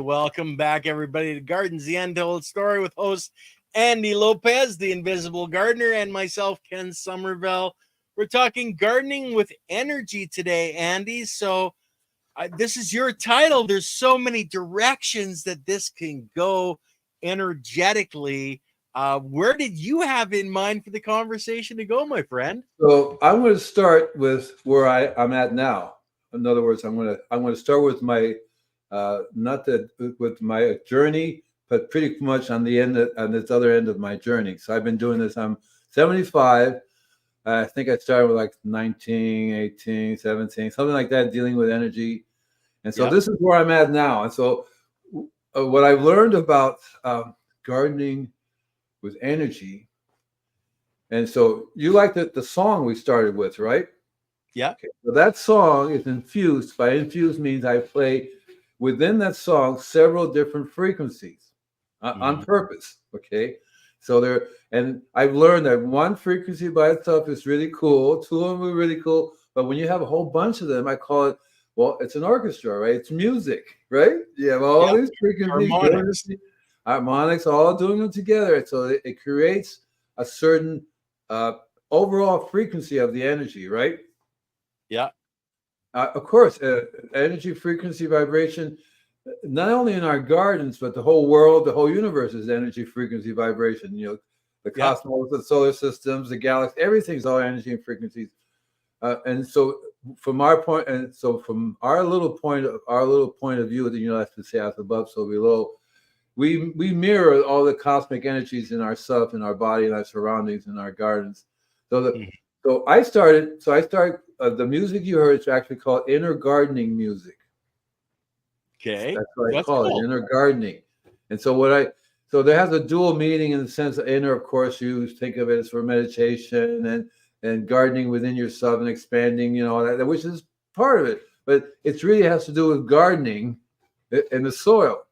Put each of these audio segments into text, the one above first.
welcome back, everybody, to Gardens, the Untold Story with host Andy Lopez, the Invisible Gardener, and myself, Ken Somerville. We're talking gardening with energy today, Andy. So this is your title. There's so many directions that this can go energetically. Where did you have in mind for the conversation to go, my friend? So I'm going to start with where I'm at now. In other words, I'm going to start with my not that with my journey, but pretty much on this other end of my journey. So I've been doing this. I'm 75. I think I started with like 19, 18, 17, something like that, dealing with energy. And so this is where I'm at now. And so what I've learned about gardening with energy. And so you like the song we started with, right? Yeah. Okay. So that song is infused. By infused means I play within that song several different frequencies on purpose. Okay. So and I've learned that one frequency by itself is really cool. Two of them are really cool. But when you have a whole bunch of them, I call it, well, it's an orchestra, right? It's music, right? You have all these frequencies, harmonics, all doing them together. So it creates a certain overall frequency of the energy, right? Yeah. Of course, energy, frequency, vibration, not only in our gardens, but the whole world, the whole universe is energy, frequency, vibration. You know, the cosmos, the solar systems, the galaxy, everything's all energy and frequencies. And so from our point, and so from our little point of view, you know, that's to say as above, so below, we mirror all the cosmic energies in ourself, in our body, in our surroundings, in our gardens. So I started the music you heard is actually called inner gardening music. Okay. That's what I call it, inner gardening. And so so there has a dual meaning in the sense that inner, of course, you think of it as for meditation and gardening within yourself and expanding, you know, that, which is part of it. But it really has to do with gardening in the soil.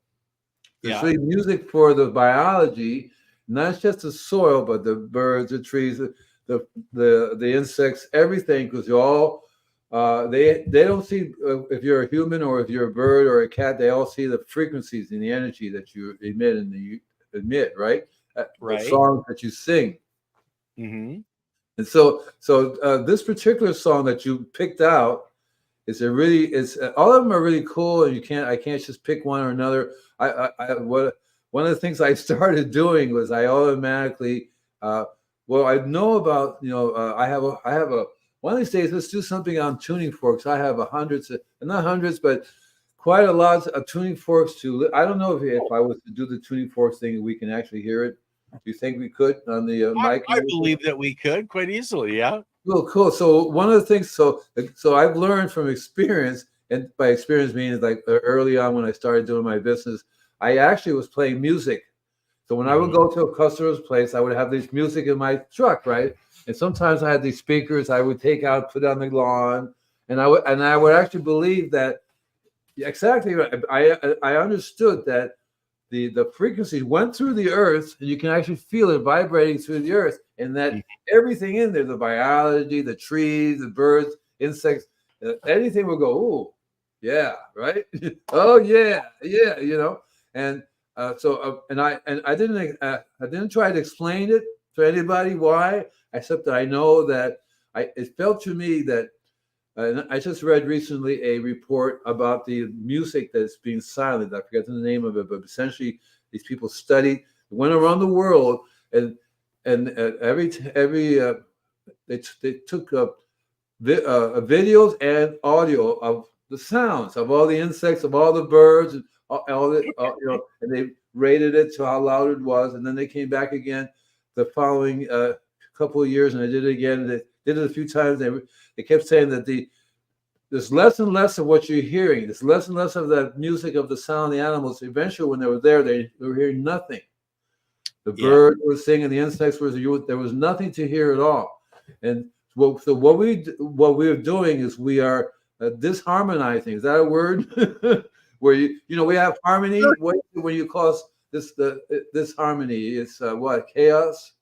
It's really music for the biology, not just the soil, but the birds, the trees, the insects, everything, because you all they don't see if you're a human or if you're a bird or a cat, they all see the frequencies and the energy that you emit right? The songs that you sing. And so this particular song that you picked out is all of them are really cool, and I can't just pick one or another. One of the things I started doing was I automatically I know about, you know, I have a one of these days, let's do something on tuning forks. I have not hundreds, but quite a lot of tuning forks I don't know if I was to do the tuning forks thing, we can actually hear it. Do you think we could on the mic? I believe that we could quite easily. Yeah. Cool. So one of the things, so I've learned from experience, and by experience means like early on when I started doing my business, I actually was playing music. So when I would go to a customer's place, I would have this music in my truck, right? And sometimes I had these speakers I would take out, put on the lawn, and I would actually believe that exactly. I understood that the frequency went through the earth, and you can actually feel it vibrating through the earth, and that everything in there, the biology, the trees, the birds, insects, anything will go, oh, yeah, right? Oh, yeah, you know. And I didn't try to explain it to anybody why, except that I know that it felt to me that I just read recently a report about the music that's being silent. I forget the name of it, but essentially these people went around the world, and they took videos and audio of the sounds of all the insects, of all the birds, and you know, and they rated it to how loud it was, and then they came back again the following couple of years, and I did it again. They did it a few times. They kept saying that there's less and less of what you're hearing. There's less and less of the music of the sound of the animals. Eventually, when they were there, they were hearing nothing. The birds were singing, the insects were. There was nothing to hear at all. And so what we're doing is we are disharmonizing. Is that a word? Where you know we have harmony. When you call this harmony, it's what, chaos?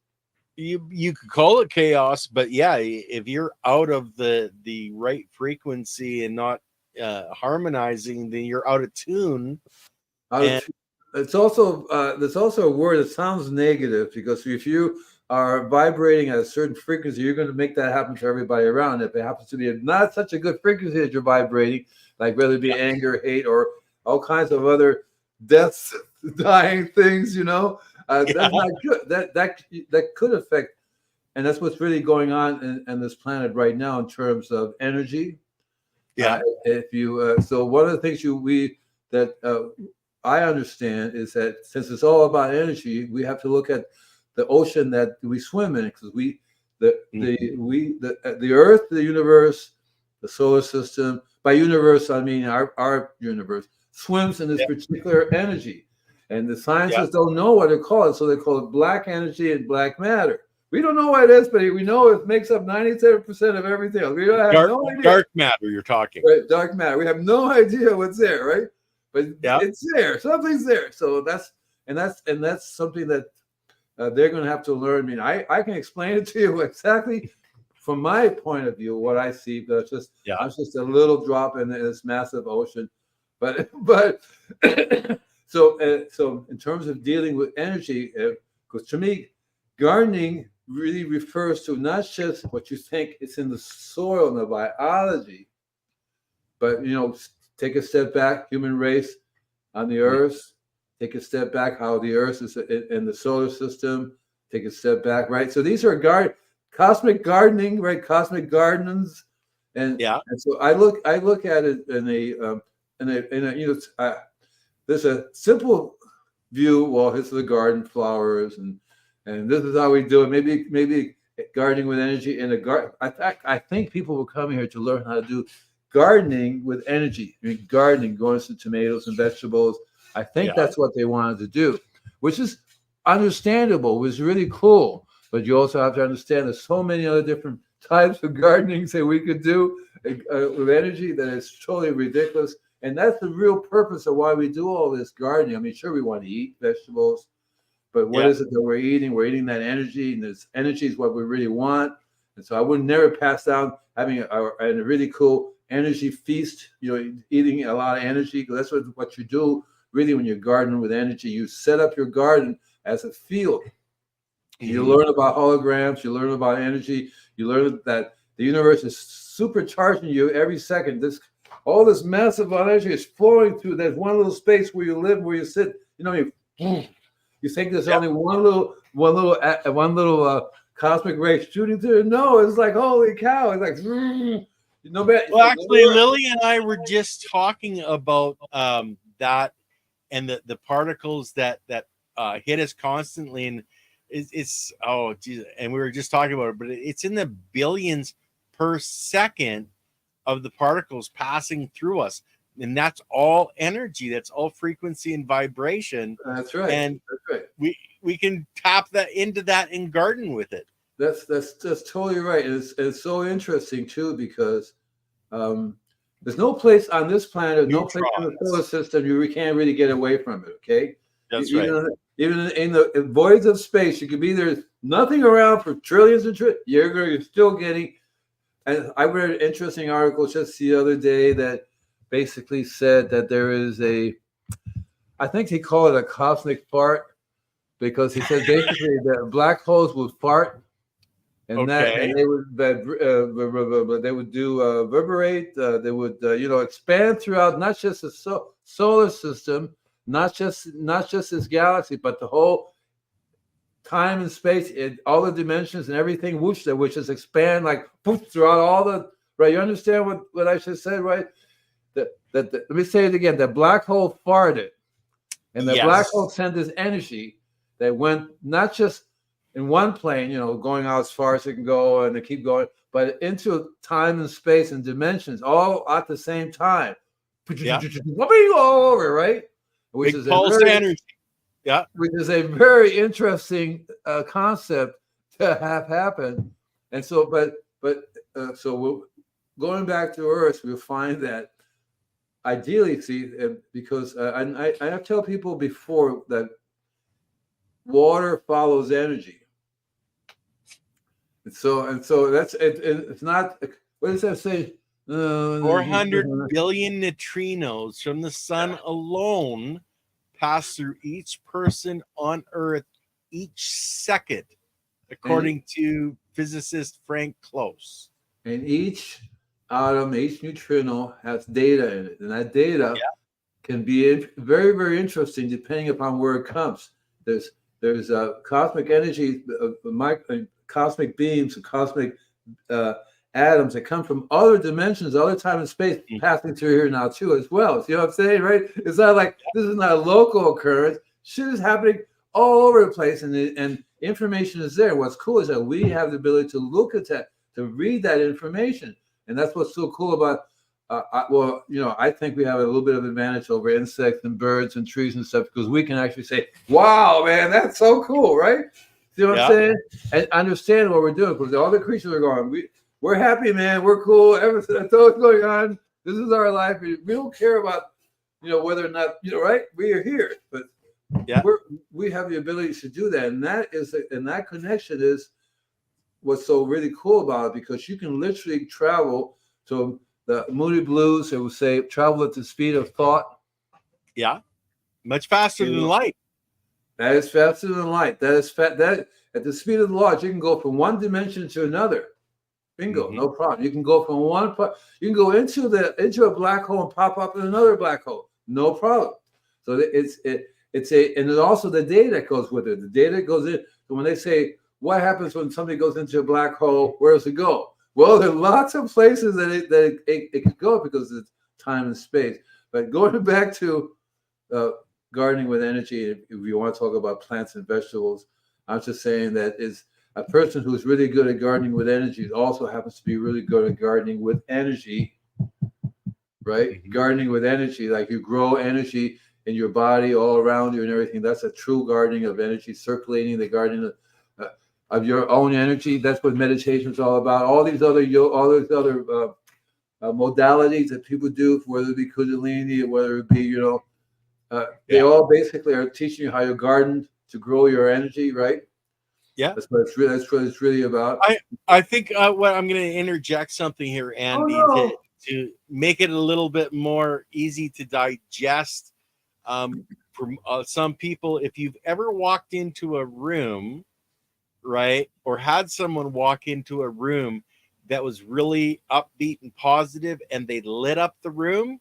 You could call it chaos, but yeah, if you're out of the right frequency and not harmonizing, then you're out of tune. Out of And two. It's also there's also a word that sounds negative because if you are vibrating at a certain frequency, you're going to make that happen to everybody around. If it happens to be not such a good frequency that you're vibrating, like whether it be anger, hate, or all kinds of other deaths, dying things, that's not good. That could affect, and that's what's really going on in this planet right now in terms of energy. If you so one of the things that I understand is that since it's all about energy, we have to look at the ocean that we swim in because the Earth, the universe, the solar system. By universe, I mean our universe swims in this particular energy, and the scientists don't know what to call it, so they call it black energy and black matter. We don't know what it is, but we know it makes up 97% of everything else. We don't have no idea. Dark matter, you're talking. Right, dark matter. We have no idea what's there, right? But it's there. Something's there. So that's something that they're going to have to learn. I mean, I can explain it to you exactly from my point of view what I see. But I'm just a little drop in this massive ocean. But so in terms of dealing with energy, because to me, gardening really refers to not just what you think is in the soil and the biology, but take a step back, human race on the earth, take a step back, how the earth is in the solar system, take a step back, right? So these are cosmic gardening, right? Cosmic gardens. And so I look at it in a there's a simple view. Well, here's the garden, flowers, and this is how we do it. Maybe gardening with energy in a garden. I think people will come here to learn how to do gardening with energy. I mean, gardening, growing some tomatoes and vegetables. I think that's what they wanted to do, which is understandable. It was really cool. But you also have to understand there's so many other different types of gardening that we could do with energy that is totally ridiculous. And that's the real purpose of why we do all this gardening. I mean, sure, we want to eat vegetables, but what is it that we're eating? We're eating that energy, and this energy is what we really want. And so I would never pass down having a really cool energy feast, eating a lot of energy, because that's what you do really when you're gardening with energy. You set up your garden as a field. You learn about holograms, you learn about energy, you learn that the universe is supercharging you every second. All this massive energy is flowing through that one little space where you live, where you sit. You think there's only one little cosmic ray shooting through. No, it's like holy cow! It's like Well, actually, Lily and I were just talking about that and the particles that hit us constantly, and it's oh geez, and we were just talking about it, but it's in the billions per second of the particles passing through us, and that's all energy, that's all frequency and vibration. That's right. And we can tap that into that and garden with it. That's totally right. And it's so interesting too, because there's no place on this planet, no place in the solar system we can't really get away from it. Okay, that's right. Even in the voids of space, you could be there's nothing around for trillions and trillions. You're still getting. And I read an interesting article just the other day that basically said that there is I think he called it a cosmic fart, because he said basically that black holes would fart, and they would do vibrate. They would expand throughout not just the solar system, not just this galaxy, but the whole time and space, all the dimensions and everything, which is expand like poof, throughout all the, right? You understand what I just said, right? Let me say it again. The black hole farted, and the black hole sent this energy that went not just in one plane, going out as far as it can go and to keep going, but into time and space and dimensions all at the same time. All over, right? Which is pulse energy. Yeah, which is a very interesting concept to have happen. And so, so going back to Earth, we'll find that ideally, because I tell people before that water follows energy. And so that's it's not. What does that say? 400 billion neutrinos from the sun alone pass through each person on Earth each second, according to physicist Frank Close. And each atom, each neutrino has data in it, and that data can be very, very interesting depending upon where it comes. There's cosmic energy, cosmic beams, cosmic atoms that come from other dimensions, other time and space, passing through here now too, as well. See what I'm saying, right? It's not like this is not a local occurrence. Shit is happening all over the place, and information is there. What's cool is that we have the ability to look at that, to read that information, and that's what's so cool about. Well, I think we have a little bit of advantage over insects and birds and trees and stuff because we can actually say, "Wow, man, that's so cool," right? See what I'm saying? And understand what we're doing because all the creatures are going. We're happy, man. We're cool. Everything that's all going on. This is our life. We don't care about, whether or not, right? We are here, but we have the ability to do that, and that connection is what's so really cool about it because you can literally travel to the Moody Blues. It would say travel at the speed of thought. Yeah, much faster than light. That is faster than light. That at the speed of light, you can go from one dimension to another. Bingo, no problem. You can go from you can go into a black hole and pop up in another black hole. No problem. So and there's also the data that goes with it. The data goes in. So when they say what happens when somebody goes into a black hole, where does it go? Well, there are lots of places that it could go because it's time and space. But going back to gardening with energy, if you want to talk about plants and vegetables, I'm just saying that is a person who's really good at gardening with energy also happens to be really good at gardening with energy, right? Gardening with energy, like you grow energy in your body all around you and everything. That's a true gardening of energy, circulating the gardening of your own energy. That's what meditation is all about. All these other modalities that people do, whether it be Kundalini or whether it be, they all basically are teaching you how to garden to grow your energy, right? Yeah, that's what it's really about. I think what I'm going to interject something here, Andy, to make it a little bit more easy to digest. For some people, if you've ever walked into a room, right, or had someone walk into a room that was really upbeat and positive, and they lit up the room,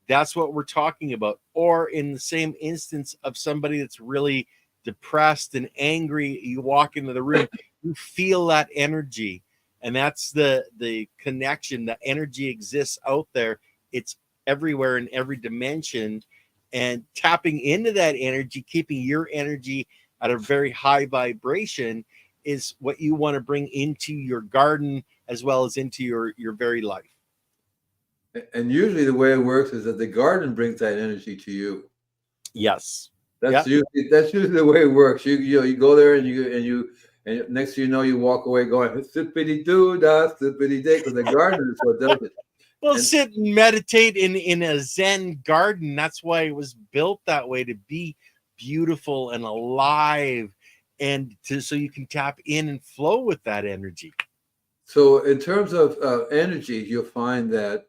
that's what we're talking about. Or in the same instance of somebody that's really depressed and angry, you walk into the room, you feel that energy, and that's the connection. The energy exists out there. It's everywhere in every dimension, and tapping into that energy, keeping your energy at a very high vibration is what you want to bring into your garden as well as into your very life. And usually the way it works is that the garden brings that energy to you. Yes. That's usually the way it works. You go there and next thing you know, you walk away going sippity doo da sippity day because the garden is what does it. Well, sit and meditate in a Zen garden. That's why it was built that way, to be beautiful and alive, and so you can tap in and flow with that energy. So in terms of energy, you'll find that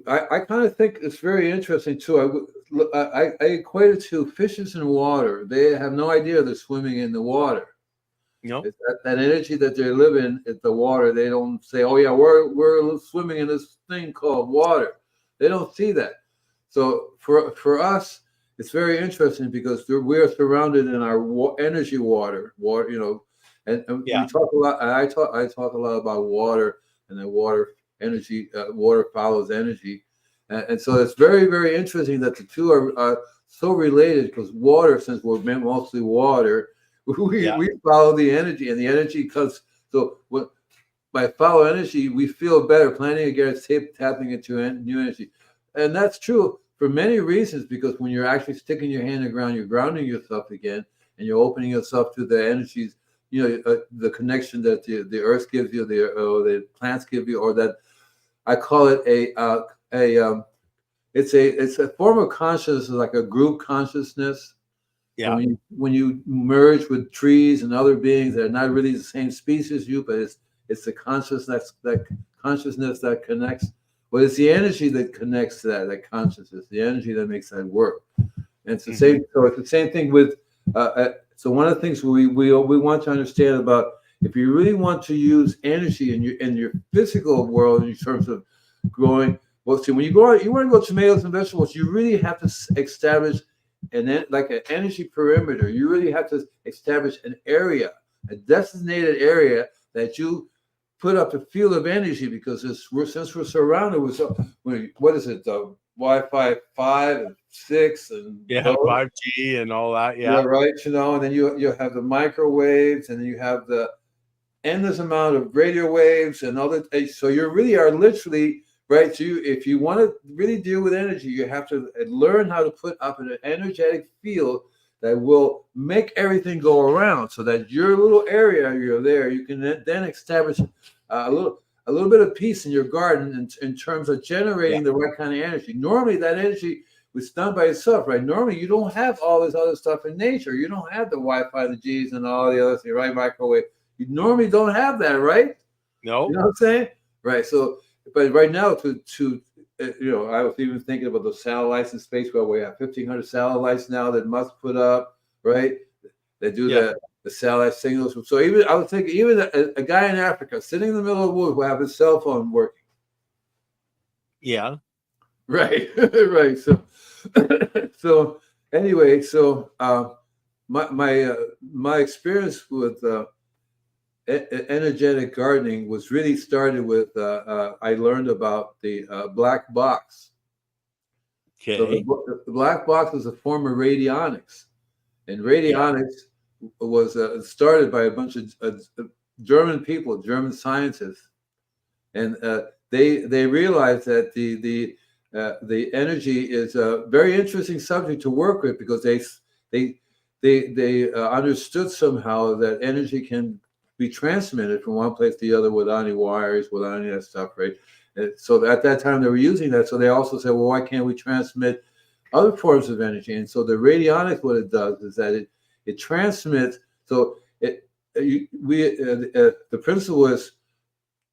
I kind of think it's very interesting too. I equate it to fishes in water. They have no idea they're swimming in the water. It's that energy that they live in the water. They don't say, "Oh yeah, we're swimming in this thing called water." They don't see that. So for us, it's very interesting because we are surrounded in our energy water, and we talk a lot. I talk a lot about water and then water energy. Water follows energy, and so it's very, very interesting that the two are so related because water, since we're mostly water. We follow the energy, and the energy comes. So by follow energy, we feel better. Planning against tapping into new energy, and that's true for many reasons. Because when you're actually sticking your hand in the ground, you're grounding yourself again, and you're opening yourself to the energies. The connection that the earth gives you, the plants give you, or that I call it it's a form of consciousness, like a group consciousness. Yeah. When you merge with trees and other beings that are not really the same species as you, but it's the consciousness that connects. Well, it's the energy that connects to that consciousness, the energy that makes that work. And it's the same. So it's the same thing with. So one of the things we want to understand about, if you really want to use energy in your physical world in terms of growing. Well, see, when you go out, you want to grow tomatoes and vegetables, you really have to establish like an energy perimeter. You really have to establish an area, a designated area that you put up a field of energy, because since we're surrounded with what is it, Wi-Fi 5 and 6 and 5G and all that. Yeah, right. And then you have the microwaves, and then you have the endless amount of radio waves and all that. So you really are literally right. So if you want to really deal with energy, you have to learn how to put up an energetic field that will make everything go around, so that your little area you're there, you can then establish a little bit of peace in your garden in terms of generating the right kind of energy. Normally, that energy was done by itself, right? Normally, you don't have all this other stuff in nature. You don't have the Wi-Fi, the G's, and all the other things, right? Microwave. You normally don't have that, right? No. You know what I'm saying? Right. So, but right now, I was even thinking about those satellites in space, where we have 1,500 satellites now that Musk put up, right? They do the satellite signals. So I was thinking, even a guy in Africa sitting in the middle of the woods will have his cell phone working. Yeah. Right. Right. So anyway, my experience with energetic gardening was really started with I learned about the black box. Okay. So the black box is a form of radionics, and radionics was started by a bunch of German people, German scientists, and they realized that the energy is a very interesting subject to work with, because they understood somehow that energy can be transmitted from one place to the other without any wires, without any of that stuff, right? And so at that time they were using that. So they also said, well, why can't we transmit other forms of energy? And so the radionics, what it does is that it transmits. So the principle is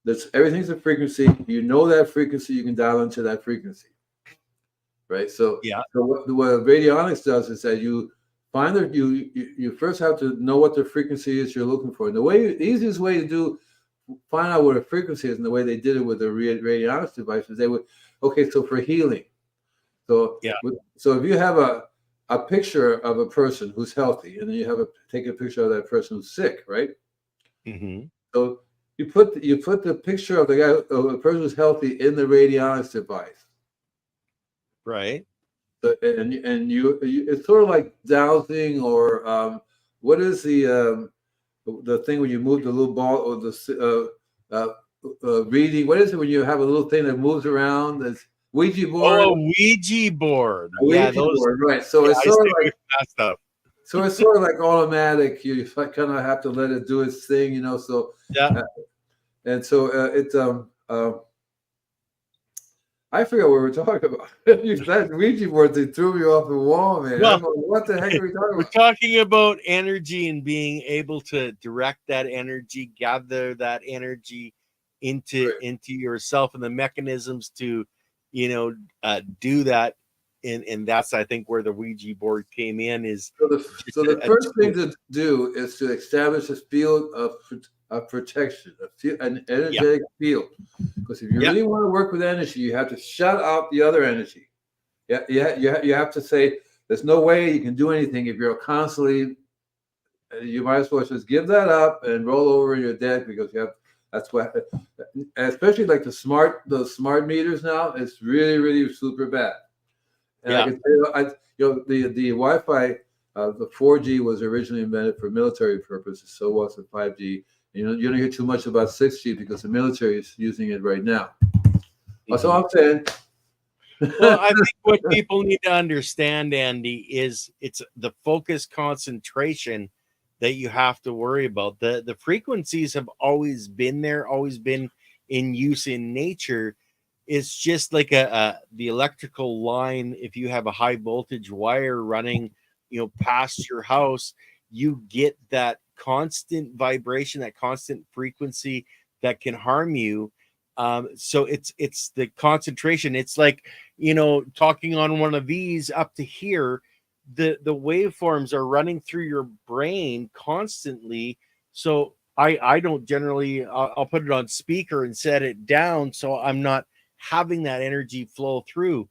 that everything's a frequency. You know that frequency, you can dial into that frequency, right? So what radionics does is that you find that you first have to know what the frequency is you're looking for. And the easiest way to find out what a frequency is, and the way they did it with the radionics devices, they would, so for healing. So if you have a picture of a person who's healthy, and then you take a picture of that person who's sick, right? Mm-hmm. So you put the picture of the person who's healthy in the radionics device, right? And it's sort of like dowsing, or what is the thing when you move the little ball, or the reading? What is it when you have a little thing that moves around? That's Ouija board. Oh, a Ouija board. Board, right? So it's sort of like that stuff. So it's sort of like automatic. You kind of have to let it do its thing, So and so I forgot what we're talking about. That Ouija board thing threw me off the wall, man. Well, what the heck are we talking about? We're talking about energy and being able to direct that energy, gather that energy into yourself, and the mechanisms to, do that. And that's, I think, where the Ouija board came in. Is so the first thing to do is to establish a field of protection, an energetic field. Because if you really want to work with energy, you have to shut out the other energy. You have to say, there's no way you can do anything if you're constantly. You might as well just give that up and roll over in your deck, because that's what, especially like the smart meters now. It's really, really super bad. And I can tell you, the Wi-Fi, the 4G was originally invented for military purposes. So was the 5G. You don't hear too much about 6G because the military is using it right now. That's all I'm saying. Well, I think what people need to understand, Andy, is it's the focus concentration that you have to worry about. The frequencies have always been there, always been in use in nature. It's just like the electrical line. If you have a high voltage wire running, past your house, you get that constant vibration, that constant frequency that can harm you. So it's the concentration. It's like, talking on one of these up to here, the waveforms are running through your brain constantly. So I don't generally, I'll put it on speaker and set it down so I'm not having that energy flow through.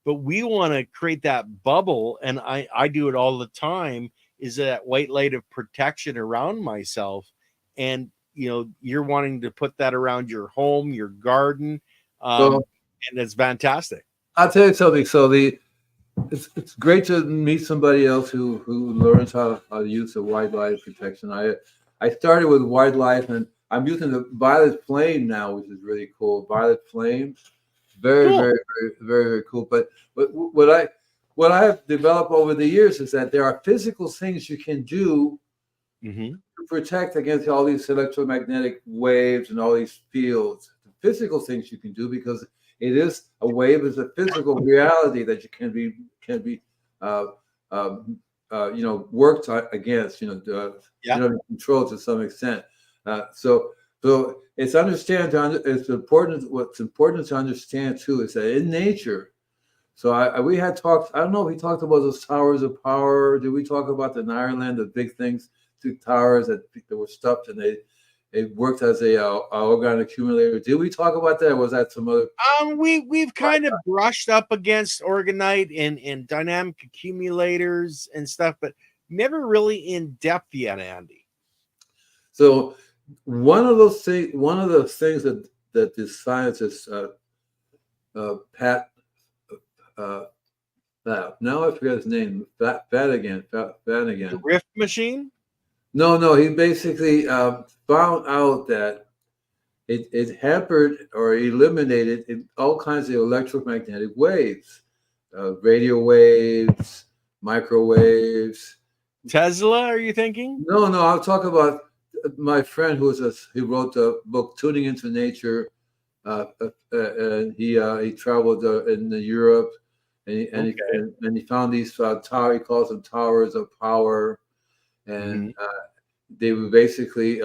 But we want to create that bubble, and I do it all the time, is that white light of protection around myself. And you're wanting to put that around your home, your garden, So and it's fantastic. I'll tell you something. So it's great to meet somebody else who learns how to use the white light protection. I started with white light, and I'm using the violet flame now, which is really cool. Violet flame, very Cool. very very very very cool. But what I have developed over the years is that there are physical things you can do Mm-hmm. to protect against all these electromagnetic waves and all these fields. Physical things you can do, because it is a wave, is a physical reality that you can be uh, worked against, Yeah. control to some extent. So it's it's important. What's important to understand too is that in nature. So we had talked. I don't know if we talked about those towers of power. Did we talk about in Ireland, the big things, two towers that were stuffed and they worked as a orgone accumulator? Did we talk about that? Or was that some other? We've kind of brushed up against orgonite and dynamic accumulators and stuff, but never really in depth yet, Andy. So one of the things that this scientist Pat now I forget his name, Fadigan. The Rift machine. No, he basically found out that it hampered or eliminated all kinds of electromagnetic waves, radio waves, microwaves. Tesla, are you thinking? No, I'll talk about my friend who wrote the book Tuning into Nature. And he traveled in Europe, and he found these he calls them towers of power, and they were basically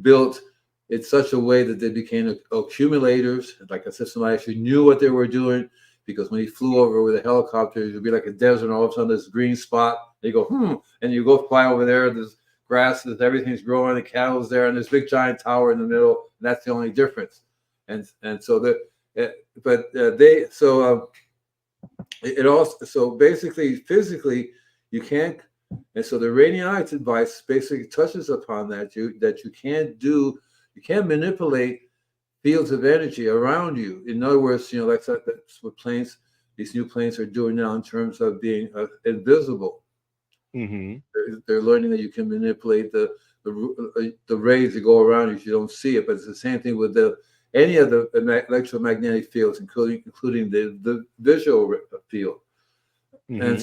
built in such a way that they became accumulators. Like a system that actually knew what they were doing, because when he flew over with a helicopter, it would be like a desert, and all of a sudden this green spot. They go, and you go fly over there. There's grass, everything's growing, the cattle's there, and there's a big giant tower in the middle. And that's the only difference. And so it also, so basically physically you can't. And so the radionics advice basically touches upon that you can't manipulate fields of energy around you. In other words, that's what these new planes are doing now in terms of being invisible. They're learning that you can manipulate the rays that go around you if you don't see it. But it's the same thing with any of the electromagnetic fields, including the visual field. And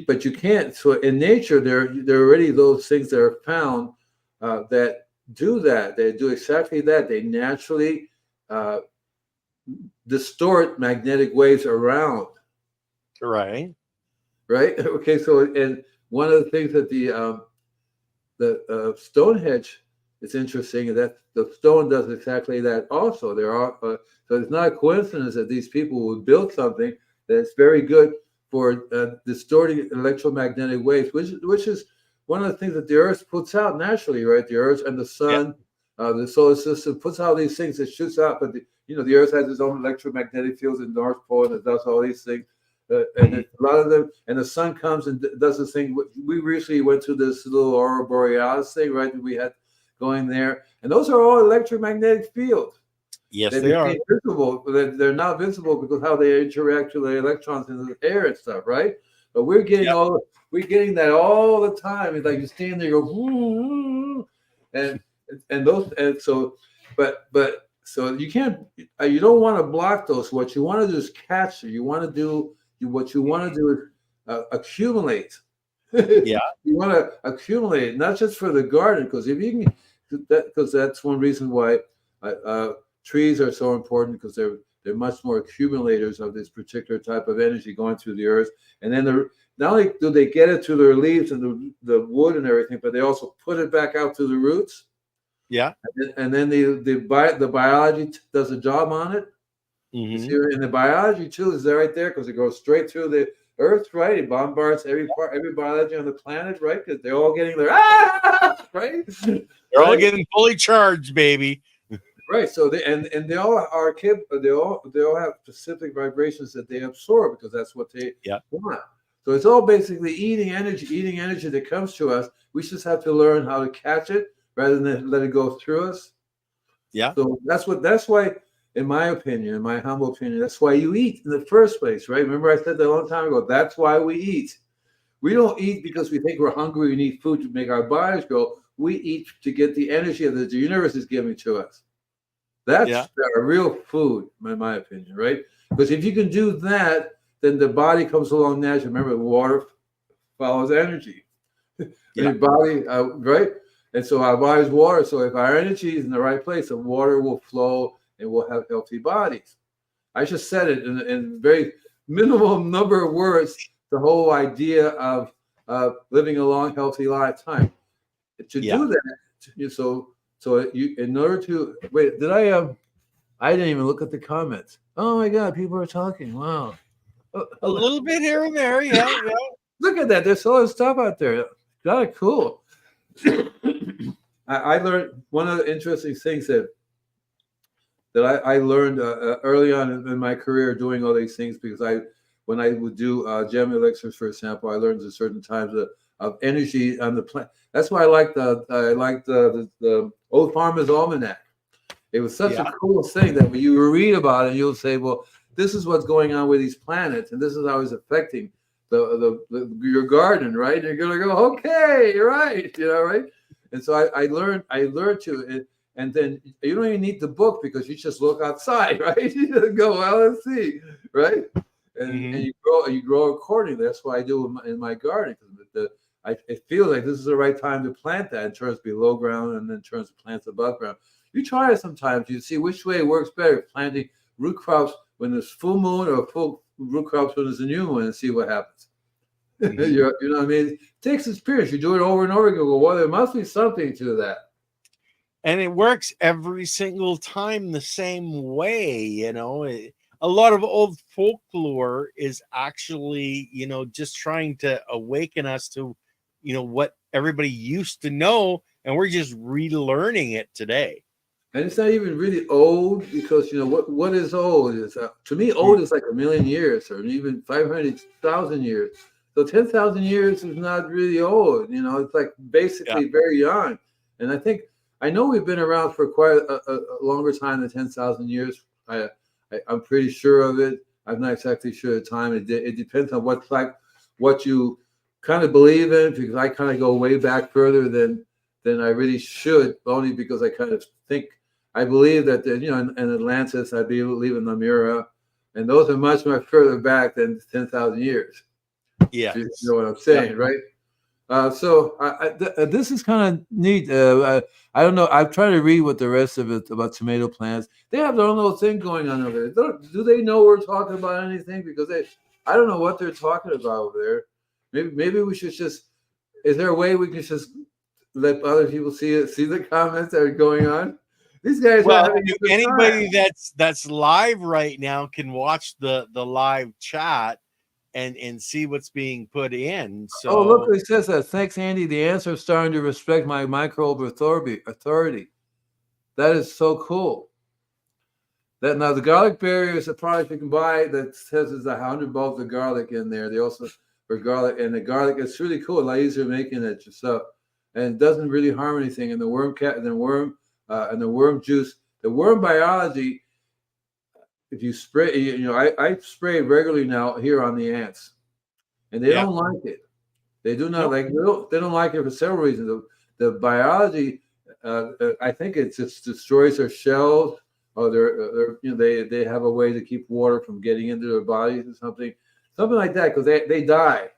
but you can't. So in nature, there are already those things that are found that do that. They do exactly that. They naturally distort magnetic waves around. Right. Okay. So, and one of the things that the Stonehenge is interesting is that the stone does exactly that. Also, so it's not a coincidence that these people would build something that's very good for distorting electromagnetic waves, which is one of the things that the Earth puts out naturally, right? The Earth and the Sun, the solar system puts out these things that shoots out, but the Earth has its own electromagnetic fields in the North Pole, and it does all these things. And a lot of them, and the sun comes and does this thing. We recently went to this little aurora borealis thing, right? That we had going there, and those are all electromagnetic fields. Yes, they are visible. They're not visible because how they interact with the electrons in the air and stuff, right? But we're getting that all the time. It's like you stand there, you go, so you can't. You don't want to block those. What you want to do is catch them. What you want to do is accumulate. Yeah. You want to accumulate, not just for the garden, because because that's one reason why trees are so important, because they're much more accumulators of this particular type of energy going through the earth. And then not only do they get it to their leaves and the wood and everything, but they also put it back out to the roots. Yeah. And then the biology does a job on it. And the biology too is right there, because it goes straight through the Earth, right? It bombards every biology on the planet, right? Because they're all getting their right, They're all getting fully charged, baby. right. So they all are they all have specific vibrations that they absorb because that's what they Yeah. want. So it's all basically eating energy that comes to us. We just have to learn how to catch it rather than let it go through us. Yeah. So that's why, in my opinion, in my humble opinion, that's why you eat in the first place, right? Remember I said that a long time ago. That's why we eat. We don't eat because we think we're hungry. We need food to make our bodies grow. We eat to get the energy that the universe is giving to us. That's our real food, in my opinion, right? Because if you can do that, then the body comes along naturally. Remember, water follows energy. Your body, right? And so our body's water. So if our energy is in the right place, the water will flow and we'll have healthy bodies. I just said it in very minimum number of words, the whole idea of living a long, healthy lifetime. To do that, so you, in order to wait, I didn't even look at the comments. Oh my God, people are talking. Wow. A little bit here and there. Yeah. Look at that. There's a lot of stuff out there. Kind of cool. I learned one of the interesting things that I learned early on in my career doing all these things because when I would do gem elixirs, for example, I learned at certain times of energy on the plant. That's why I like the Old Farmer's Almanac. It was such a cool thing that when you read about it, you'll say, well, this is what's going on with these planets, and this is how it's affecting your garden, right? And you're gonna go, okay, you're right, right? And so I learned to, and then you don't even need the book because you just look outside, right? You just go, well, let's see, right? And you grow accordingly. That's what I do in my garden because it feels like this is the right time to plant that in terms of below ground and in terms of plants above ground. You try it sometimes. You see which way it works better, planting root crops when there's full moon or full root crops when there's a new moon, and see what happens. You know what I mean? It takes experience. You do it over and over again. Go, well, there must be something to that. And it works every single time the same way, A lot of old folklore is actually, just trying to awaken us to, what everybody used to know, and we're just relearning it today. And it's not even really old because what is old is to me old is like 1,000,000 years or even 500,000 years. So 10,000 years is not really old. It's like basically very young. And I know we've been around for quite a longer time than 10,000 years. I'm pretty sure of it. I'm not exactly sure of the time. It depends on what you kind of believe in, because I kind of go way back further than I really should, only because I kind of think I believe that in Atlantis, I believe in Lemura, and those are much further back than 10,000 years. Yeah, you know what I'm saying, right? So this is kind of neat. I don't know. I'm trying to read what the rest of it about tomato plants. They have their own little thing going on over there. Do they know we're talking about anything? Because I don't know what they're talking about over there. Maybe we should just. Is there a way we can just let other people see the comments that are going on? These guys. Well, anybody that's live right now can watch the live chat and see what's being put in. So look, it says that. Thanks, Andy. The answer is starting to respect my microbe authority. That is so cool. That now the garlic berry is a product you can buy that says there's 100 bulbs of garlic in there. They also for garlic, and the garlic is really cool. A lot easier making it yourself, and it doesn't really harm anything. And the worm and the worm juice, the worm biology. If you spray, I spray regularly now here on the ants, and they don't like it. They do not like. They don't like it for several reasons. The biology, I think it just destroys their shells, or they have a way to keep water from getting into their bodies or something like that, because they die.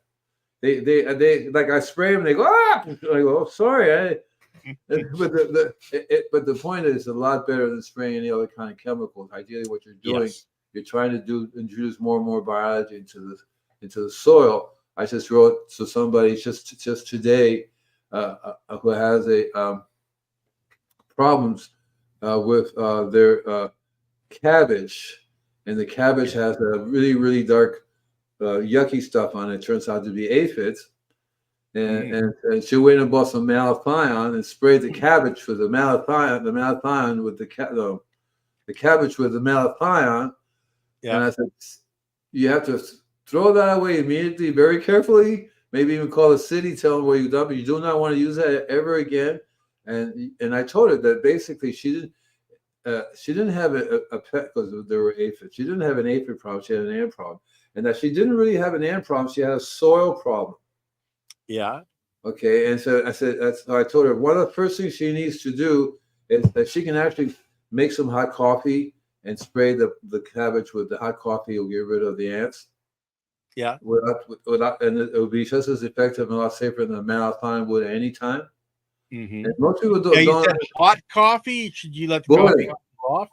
They like I spray them, they go I go, oh, sorry, but the point is a lot better than spraying any other kind of chemicals. Ideally, what you're doing, you're trying to introduce more and more biology into the soil. I just wrote to somebody just today who has problems with their cabbage, and the cabbage has a really, really dark yucky stuff on it. It turns out to be aphids. And she went and bought some malathion and sprayed the cabbage with the malathion with the cabbage with the malathion. Yeah. And I said, you have to throw that away immediately, very carefully. Maybe even call the city, tell them where you dump it. You do not want to use that ever again. And I told her that basically she didn't have a pet because there were aphids. She didn't have an aphid problem. She had an ant problem, and that she didn't really have an ant problem. She had a soil problem. Yeah. Okay. And so I told her one of the first things she needs to do is that she can actually make some hot coffee and spray the cabbage with the hot coffee. You'll get rid of the ants. Yeah. And it will be just as effective and a lot safer than the malathion would at any time. Mm-hmm. And most people You don't. said hot coffee? Should you let the coffee off?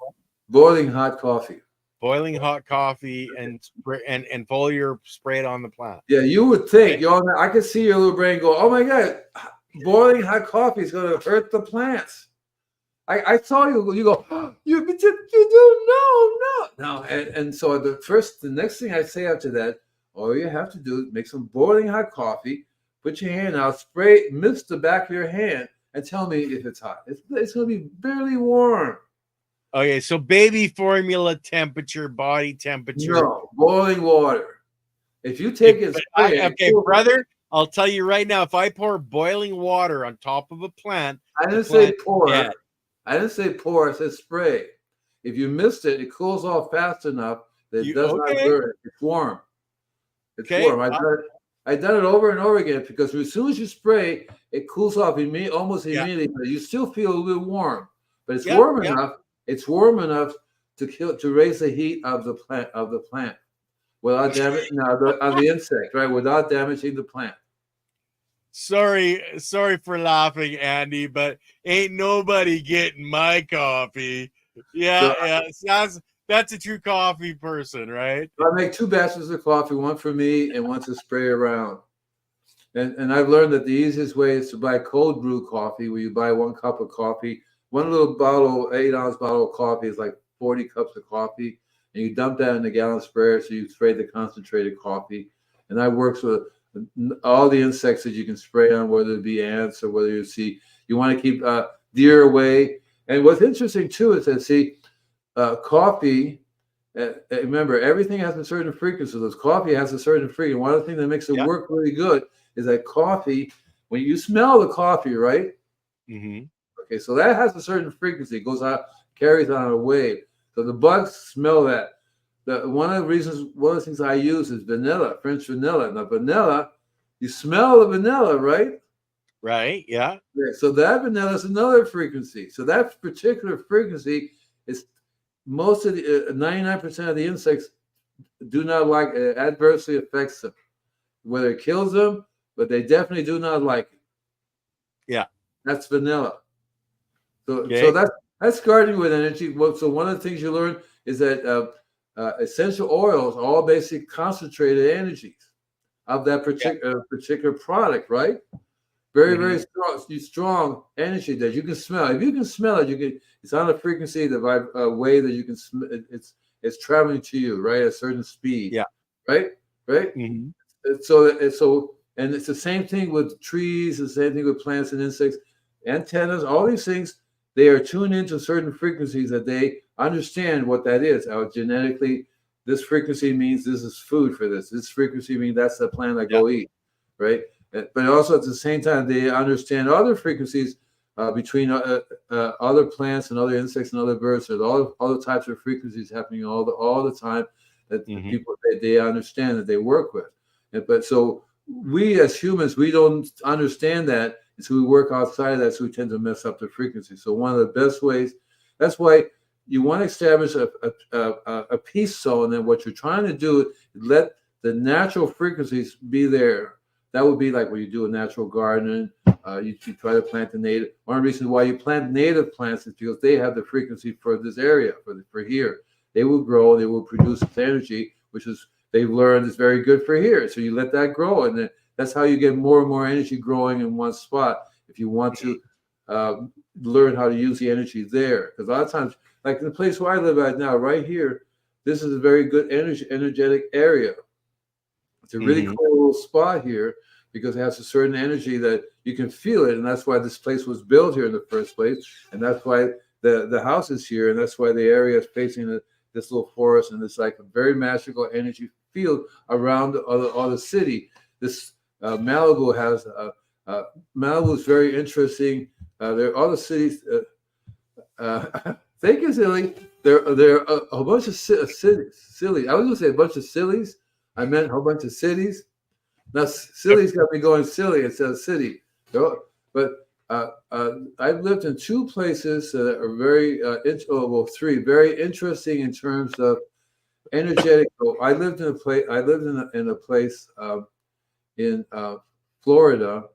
Boiling hot coffee. Boiling hot coffee and spray and foliar spray it on the plant. Yeah, you would think. I could see your little brain go, "Oh my God, boiling hot coffee is going to hurt the plants." I saw you. You go, oh, you do no. And so the next thing I say after that, all you have to do is make some boiling hot coffee. Put your hand out, spray, mist the back of your hand, and tell me if it's hot. It's going to be barely warm. Okay, so baby formula temperature, body temperature. No, boiling water. If you take it, brother, I'll tell you right now, if I pour boiling water on top of a plant, I didn't say pour. I didn't say pour. I said spray. If you missed it, it cools off fast enough that it does not burn. It's warm. It's warm. I've done it over and over again because as soon as you spray, it cools off almost immediately. But you still feel a little warm, but it's warm enough. It's warm enough to raise the heat of the plant without damaging the insect, right? Without damaging the plant. Sorry for laughing, Andy, but ain't nobody getting my coffee. Yeah. That's a true coffee person, right? I make 2 batches of coffee, one for me and one to spray around. And I've learned that the easiest way is to buy cold brew coffee, where you buy 1 cup of coffee. One little bottle, 8-ounce bottle of coffee is like 40 cups of coffee. And you dump that in a gallon sprayer, so you spray the concentrated coffee. And that works with all the insects that you can spray on, whether it be ants or whether you want to keep deer away. And what's interesting too is that coffee. Remember, everything has a certain frequency. So coffee has a certain frequency. One of the things that makes it work really good is that coffee. When you smell the coffee, right? Mm-hmm. Okay, so that has a certain frequency. It goes out, carries on a wave. So the bugs smell that. One of the things I use is vanilla, French vanilla. Now, vanilla, you smell the vanilla, right? Right, yeah. So that vanilla is another frequency. So that particular frequency is most of the 99% of the insects do not like it. Adversely affects them. Whether it kills them, but they definitely do not like it. Yeah. That's vanilla. So that's gardening with energy. So one of the things you learn is that essential oils are all basically concentrated energies of that particular product, right? Very, very strong energy that you can smell. If you can smell it, it's on a frequency, the way that you can smell. It's traveling to you, right, at a certain speed. Yeah. Right. Mm-hmm. And it's the same thing with trees. The same thing with plants and insects. Antennas, all these things. They are tuned into certain frequencies that they understand what that is. Genetically, this frequency means this is food for this. This frequency means that's the plant I go eat, right? But also at the same time, they understand other frequencies between other plants and other insects and other birds. There's all the types of frequencies happening all the time that people they understand that they work with. But so we as humans, we don't understand that. So we work outside of that, so we tend to mess up the frequency. So one of the best ways, that's why you want to establish a peace zone, and what you're trying to do is let the natural frequencies be there. That would be like when you do a natural gardening. You try to plant the native. One of the reasons why you plant native plants is because they have the frequency for this area, for here. They will grow, they will produce energy, which is they've learned is very good for here. So you let that grow, and then that's how you get more and more energy growing in one spot. If you want to learn how to use the energy there, because a lot of times, like in the place where I live right now, right here, this is a very good energetic area. It's a really Mhm. cool little spot here because it has a certain energy that you can feel it, and that's why this place was built here in the first place, and that's why the house is here, and that's why the area is facing this little forest, and it's like a very magical energy field around all the city. This Malibu has Malibu is very interesting. There are all the cities. Thank you, silly. There are a bunch of silly. I was going to say a bunch of sillies. I meant a whole bunch of cities. Now, silly's got me going silly instead of city. But I've lived in two places that are very, three, very interesting in terms of energetic. I lived in a place. I lived in a place in Florida,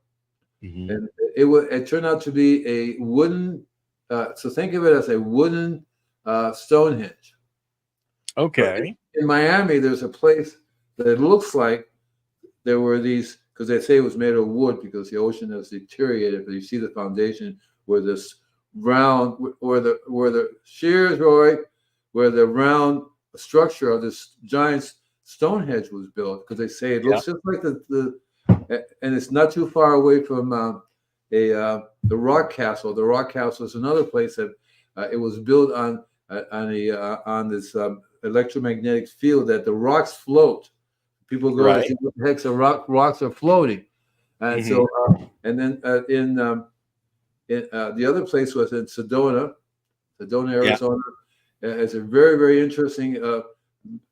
Mhm. and it turned out to be a wooden. So think of it as a wooden Stonehenge. But Okay. in Miami, there's a place that it looks like there were these, because they say it was made of wood because the ocean has deteriorated. But you see the foundation where this round, where the shears, Roy, where the round structure of this giant Stonehenge was built. Because they say it Yeah. looks just like and it's not too far away from the Rock Castle. The Rock Castle is another place that it was built on this electromagnetic field that the rocks float. People go to Right. see what the heck the rocks are floating, and Mhm. so and then in the other place was in Sedona, Yeah. Arizona. It's a very very interesting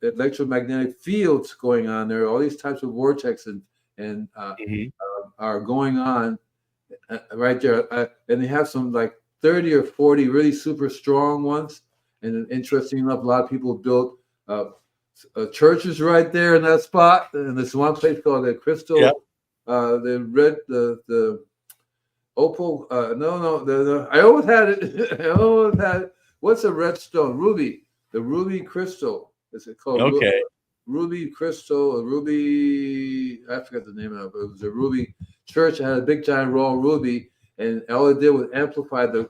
electromagnetic fields going on there. All these types of vortex and Mhm. are going on right there, and they have some like 30 or 40 really super strong ones. And interesting enough, a lot of people built churches right there in that spot. And there's one place called the Yeah. Crystal, the Opal. No, I always had it. I always had it. What's a red stone? Ruby. The ruby crystal. Is it called Okay. ruby crystal? A ruby. I forgot the name of it. But it was a ruby church. It had a big giant raw ruby, and all it did was amplify the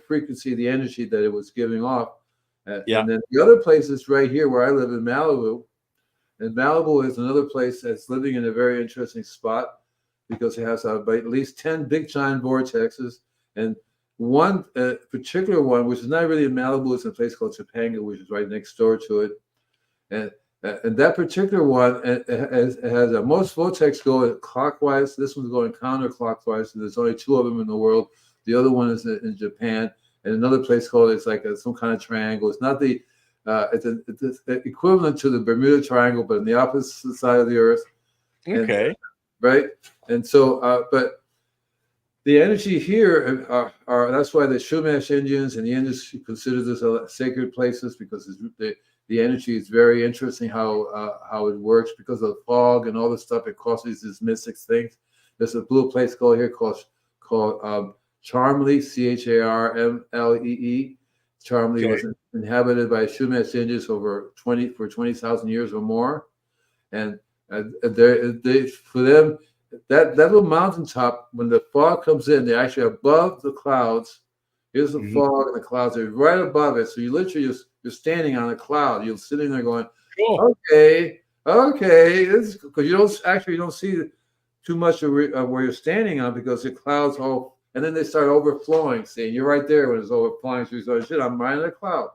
frequency, the energy that it was giving off. Yeah. And then the other place is right here where I live in Malibu. And Malibu is another place that's living in a very interesting spot because it has at least 10 big giant vortexes. And one particular one, which is not really in Malibu, is in a place called Topanga, which is right next door to it. And that particular one has most vortex go clockwise. This one's going counterclockwise. And there's only two of them in the world. The other one is in Japan. And another place called it's like some kind of triangle. It's not the it's equivalent to the Bermuda Triangle, but on the opposite side of the Earth. And Okay. right, and so, but the energy here are that's why the Chumash Indians and the Indians consider this sacred places because the energy is very interesting how it works because of the fog and all the stuff. It causes these mystic things. There's a blue place called Charmley, Charmlee. Charmley Okay. was inhabited by Chumash Indians for 20,000 years or more, and for them that little mountaintop, when the fog comes in, they're actually above the clouds. Here's the Mhm. fog and the clouds are right above it. So you literally you're standing on a cloud. You're sitting there going, Cool. okay, this because you don't see too much of where you're standing on because the clouds all and then they start overflowing. See, you're right there when it's overflowing. So you're going, shit, I'm right in a cloud,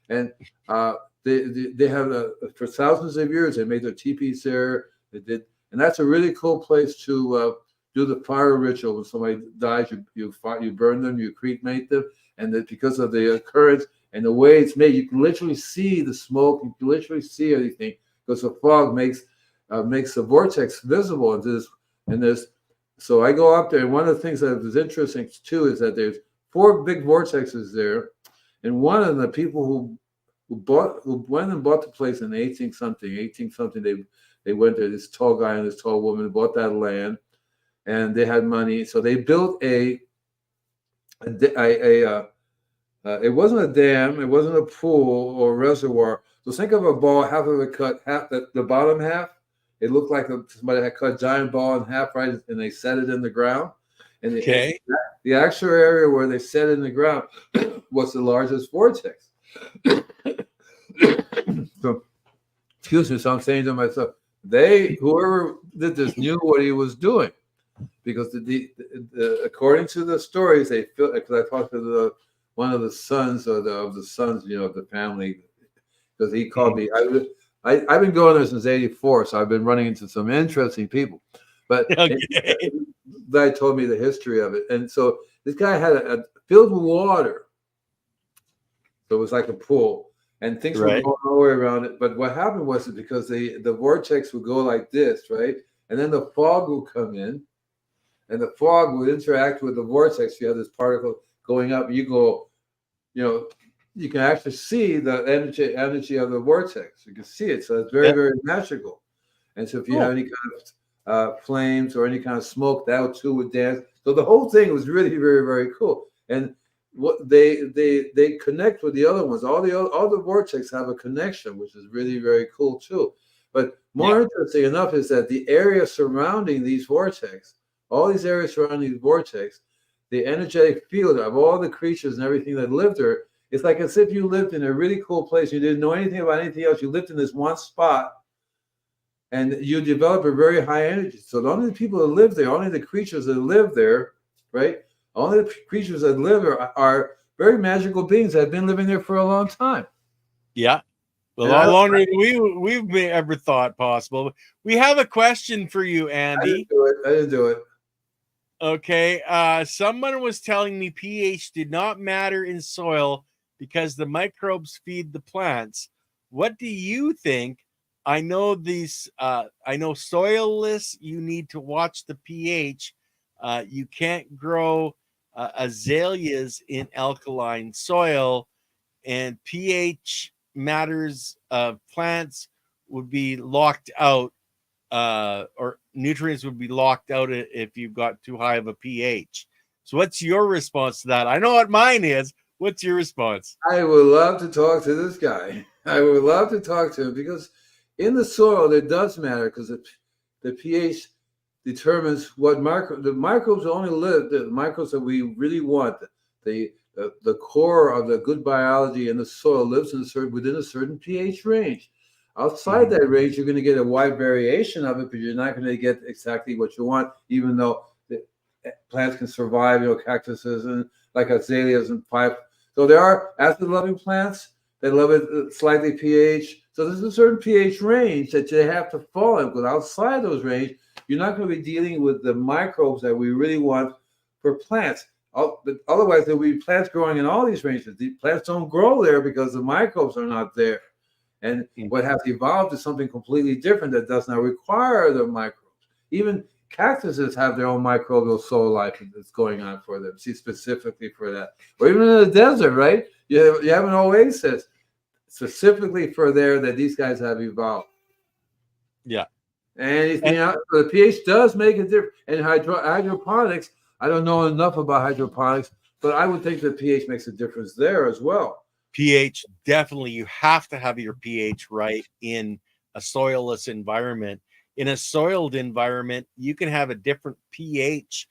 and they have for thousands of years they made their teepees there. They did. And that's a really cool place to do the fire ritual. When somebody dies, you burn them, you cremate them, and that because of the occurrence and the way it's made, you can literally see the smoke. You can literally see everything because the fog makes the vortex visible. And there's so I go up there, and one of the things that was interesting too is that there's 4 big vortexes there, and one of them, the people who went and bought the place in 18 something. They went there. This tall guy and this tall woman bought that land, and they had money, so they built it wasn't a dam, it wasn't a pool or a reservoir. So think of a ball, half of it cut, half the bottom half. It looked like somebody had cut a giant ball in half, right, and they set it in the ground. And Okay. the actual area where they set it in the ground was the largest vortex. So, excuse me. So I'm saying to myself, whoever did this knew what he was doing, because according to the stories, they feel, because I talked to one of the sons of the sons, of the family, because he called me. I've been going there since '84, so I've been running into some interesting people. But Okay. the guy told me the history of it, and so this guy had a filled with water, so it was like a pool, and things were Right. going all the way around it. But what happened was that because the vortex would go like this, right, and then the fog would come in, and the fog would interact with the vortex. You have this particle going up. You go, you can actually see the energy of the vortex. You can see it. So it's very, Yeah. very magical. And so if you have any kind of flames or any kind of smoke, that too would dance. So the whole thing was really very, very cool. And what they connect with the other ones. All the vortex have a connection, which is really very cool too. But more interesting enough is that the area surrounding these vortex, all these areas surrounding these vortex, the energetic field of all the creatures and everything that live there, it's like as if you lived in a really cool place. You didn't know anything about anything else. You lived in this one spot, and you develop a very high energy. So the only people that live there, only the creatures that live there, right? Only the creatures that live there are very magical beings that have been living there for a long time. Yeah. A lot longer than we've ever thought possible. We have a question for you, Andy. I didn't do it. Okay. Someone was telling me pH did not matter in soil because the microbes feed the plants. What do you think? I know soilless, you need to watch the pH. You can't grow azaleas in alkaline soil, and pH matters of plants would be locked out, or nutrients would be locked out if you've got too high of a pH. So what's your response to that? I know what mine is. What's your response? I would love to talk to this guy. I would love to talk to him, because in the soil it does matter, because the pH determines what the microbes only live, the microbes that we really want, the core of the good biology in the soil lives within a certain pH range. Outside that range, you're going to get a wide variation of it, but you're not going to get exactly what you want, even though the plants can survive, cactuses and like azaleas and pipe. So there are acid-loving plants that love it slightly pH. So there's a certain pH range that you have to fall in, because outside those range, you're not going to be dealing with the microbes that we really want for plants. Otherwise, there will be plants growing in all these ranges. The plants don't grow there because the microbes are not there. And what has evolved is something completely different that does not require the microbes. Even cactuses have their own microbial soil life that's going on for them, specifically for that. Or even in the desert, right? You have an oasis specifically for there that these guys have evolved. Yeah. Anything else? The pH does make a difference. And hydroponics, I don't know enough about hydroponics, but I would think the pH makes a difference there as well. pH, definitely. You have to have your pH right in a soilless environment. In a soiled environment, you can have a different pH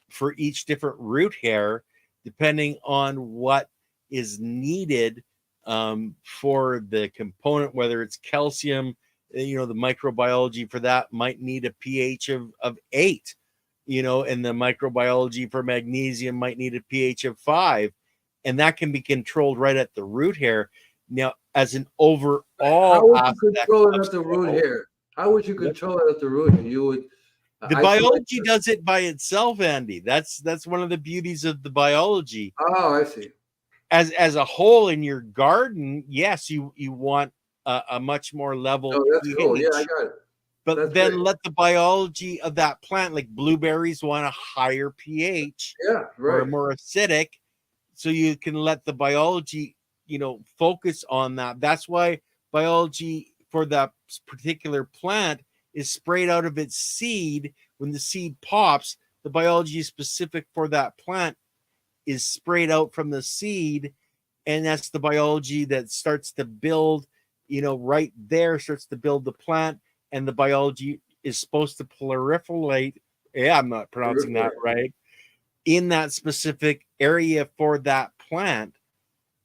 for each different root hair, depending on what is needed for the component, whether it's calcium. The microbiology for that might need a pH of 8, and the microbiology for magnesium might need a pH of 5. And that can be controlled right at the root hair. Now, as an overall, how would you control it at the root hair? How would you control it at the root hair? You would. The biology does it by itself, Andy. That's one of the beauties of the biology. Oh, I see. As a whole in your garden, yes, you want a much more level. Oh, that's pH, cool. Yeah, I got it. But that's then great. let the biology of that plant, like blueberries, want a higher pH. Yeah, right. Or more acidic. So you can let the biology, focus on that. That's why biology for that particular plant is sprayed out of its seed. When the seed pops, the biology specific for that plant is sprayed out from the seed. And that's the biology that starts to build, right there, starts to build the plant. And the biology is supposed to proliferate. Yeah, I'm not pronouncing that right. In that specific area for that plant,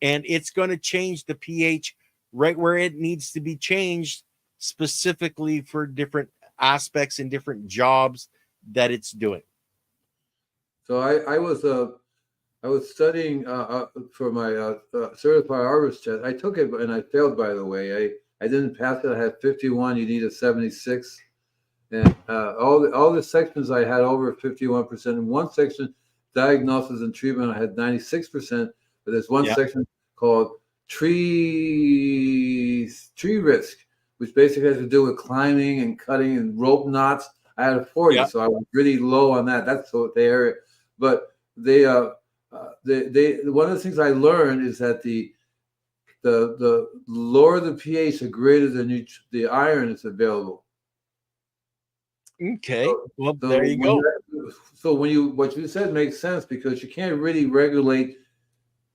and it's going to change the pH right where it needs to be changed specifically for different aspects and different jobs that it's doing? So I was studying for my certified arborist test. I took it and I failed, by the way. I didn't pass it. I had 51. You need a 76. And all the sections I had over 51%. In one section, diagnosis and treatment, I had 96%. But there's one Yeah. section called tree risk, which basically has to do with climbing and cutting and rope knots. I had a 40, Yeah. so I was really low on that. That's what the area. But they one of the things I learned is that the lower the pH, the greater the iron is available. Okay. Well, So there you go. What you said makes sense, because you can't really regulate